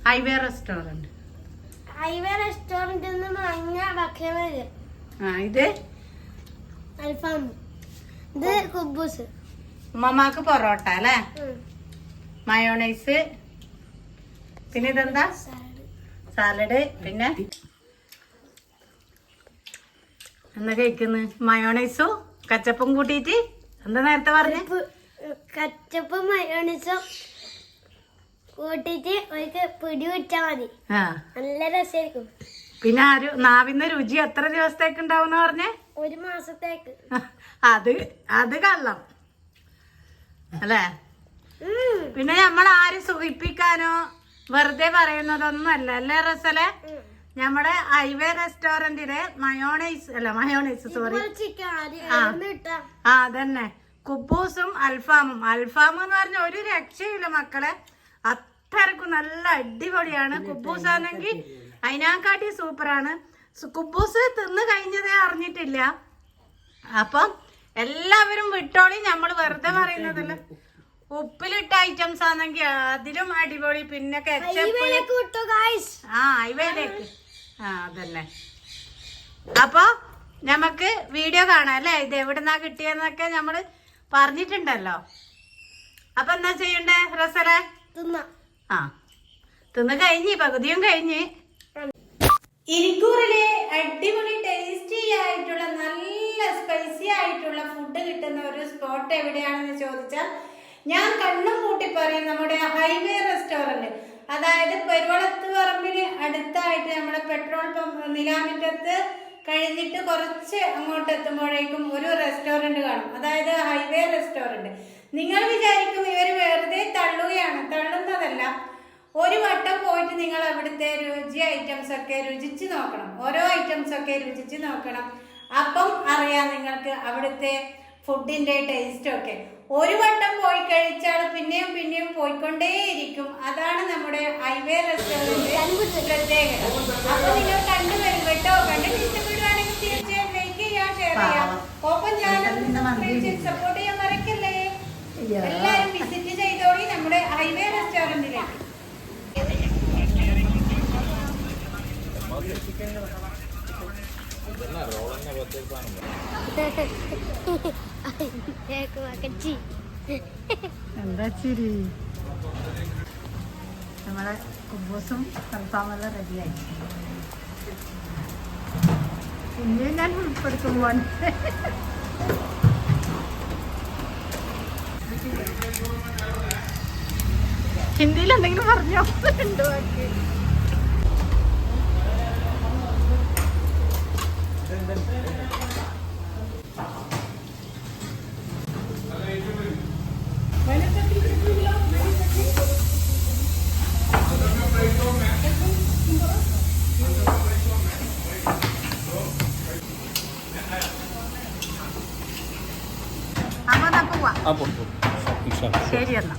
Highway restaurant ഇത് അൽഫാം, ഇത് കുബൂസ്, ഉമ്മമാക്ക് പൊറോട്ട അല്ലേ, മയോണൈസ്, പിന്നെ ഇതെന്താ സാലഡ്, പിന്നെ എന്താ കഴിക്കുന്നു? മയോണൈസും കച്ചപ്പും കൂട്ടിയിട്ട് എന്താ നേരത്തെ പറഞ്ഞു? കച്ചപ്പും മയോണൈസും കൂട്ടിട്ട് ഒരു പിടി വെച്ചാ മതി, നല്ല രസമായിരിക്കും. പിന്നെ നാവിന്ന് രുചി എത്ര ദിവസത്തേക്ക് ഉണ്ടാവും പറഞ്ഞേ? 1 മാസത്തേക്ക്. അത് കള്ളം അല്ലേ? പിന്നെ നമ്മൾ ആരും സുഖിപ്പിക്കാനോ വെറുതെ പറയുന്നതൊന്നും അല്ല അല്ലേ റസലെ? നമ്മുടെ ഹൈവേ റെസ്റ്റോറന്റിലെ മയോണൈസ് സോറി, അതന്നെ കുബൂസും അൽഫാമും. അൽഫാം എന്ന് പറഞ്ഞ ഒരു രക്ഷയില്ല മക്കളെ, അത്രക്കും നല്ല അടിപൊളിയാണ്. കുബൂസ് ആണെങ്കിൽ അതിനാക്കാട്ടി സൂപ്പറാണ്. കുബൂസ് തിന്ന് കഴിഞ്ഞതേ അറിഞ്ഞിട്ടില്ല. അപ്പം എല്ലാവരും വിട്ടോളി, നമ്മൾ വെറുതെ പറയുന്നതല്ല. ഉപ്പിലിട്ട ഐറ്റംസ് ആണെങ്കിൽ അതിലും അടിപൊളി. പിന്നെ ഹൈവേയിലേക്ക് അതന്നെ. അപ്പൊ നമുക്ക് വീഡിയോ കാണാം അല്ലേ? ഇത് എവിടുന്നാ കിട്ടിയെന്നൊക്കെ നമ്മള് പറഞ്ഞിട്ടുണ്ടല്ലോ. അപ്പൊ എന്താ ചെയ്യണ്ടേ റസല? തിന്ന് കഴിഞ്ഞ് പകുതിയും കഴിഞ്ഞ്. ഇരിക്കൂറിലെ അടിപൊളി ടേസ്റ്റി ആയിട്ടുള്ള നല്ല സ്പൈസി ആയിട്ടുള്ള ഫുഡ് കിട്ടുന്ന ഒരു സ്പോട്ട് എവിടെയാണെന്ന് ചോദിച്ചാൽ ഞാൻ കണ്ണും കൂട്ടി പറയും നമ്മുടെ ഹൈവേ റെസ്റ്റോറന്റ്. അതായത് പെരുവളത്ത് പറമ്പിന് അടുത്തായിട്ട് നമ്മുടെ പെട്രോൾ പമ്പ് നിലാമിറ്റത്ത് കഴിഞ്ഞിട്ട് കുറച്ച് അങ്ങോട്ട് എത്തുമ്പോഴേക്കും ഒരു റെസ്റ്റോറന്റ് കാണും, അതായത് ഹൈവേ റെസ്റ്റോറന്റ്. നിങ്ങൾ വിചാരിക്കും ഇവർ വെറുതെ തള്ളുകയാണ്. തള്ളുന്നതല്ല, ഒരു വട്ടം പോയിട്ട് നിങ്ങൾ അവിടുത്തെ ഐറ്റംസ് ഒക്കെ രുചിച്ച് നോക്കണം. ഓരോ ഐറ്റംസ് ഒക്കെ രുചിച്ച് നോക്കണം. അപ്പം അറിയാം നിങ്ങൾക്ക് അവിടുത്തെ ഫുഡിന്റെ ടേസ്റ്റ് ഒക്കെ. ഒരു വട്ടം പോയി കഴിച്ചാൽ പിന്നെയും പിന്നെയും പോയിക്കൊണ്ടേയിരിക്കും. അതാണ് നമ്മുടെ ഹൈവേ റെസ്റ്റോറന്റ് പ്രത്യേകത. അപ്പൊ നിങ്ങൾ കണ്ടുവരും കേട്ടോ. കണ്ടിട്ട് ഇഷ്ടപ്പെടുകയാണെങ്കിൽ തീർച്ചയായും ലൈക്ക് ചെയ്യാം, ഷെയർ ചെയ്യാം, ഓപ്പൺ ചാനൽ സപ്പോർട്ട് ചെയ്യാൻ മറക്കല്ലേ. എല്ലാവരും വിസിറ്റ് ചെയ്തോളി നമ്മുടെ ഹൈവേ റെസ്റ്റോറന്റിലേക്ക്. എന്താ ചിരി? നമ്മളെ കുബൂസും അൽഫാമെല്ലാം റെഡിയായി. പിന്നെ ഞാൻ ഉൾപ്പെടുത്തുമ്പോൾ ഹിന്ദിയിൽ എന്തെങ്കിലും പറഞ്ഞോ? രണ്ടു വാക്ക്. അപ്പൊ പോവാ. ശരി എന്നാ.